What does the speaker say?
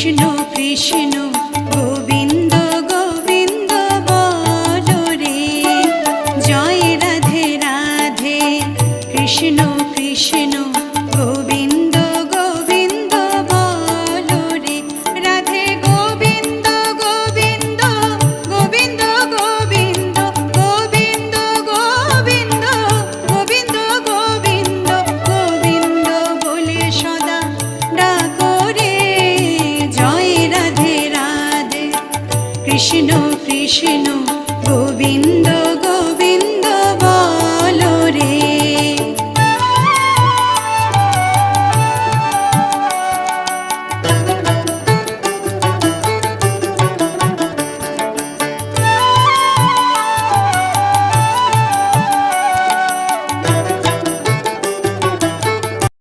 কৃষ্ণ কৃষ্ণ গোবিন্দ গোবিন্দ বলো রে, জয় রাধে রাধে। কৃষ্ণ কৃষ্ণ গোবিন্দ গোবিন্দ বলো রে, রাধে গোবিন্দ গোবিন্দ গোবিন্দ গোবিন্দ গোবিন্দ গোবিন্দ গোবিন্দ গোবিন্দ গোবিন্দ বলে সদা ডাকো রে, জয় রাধে রাধে। কৃষ্ণ কৃষ্ণ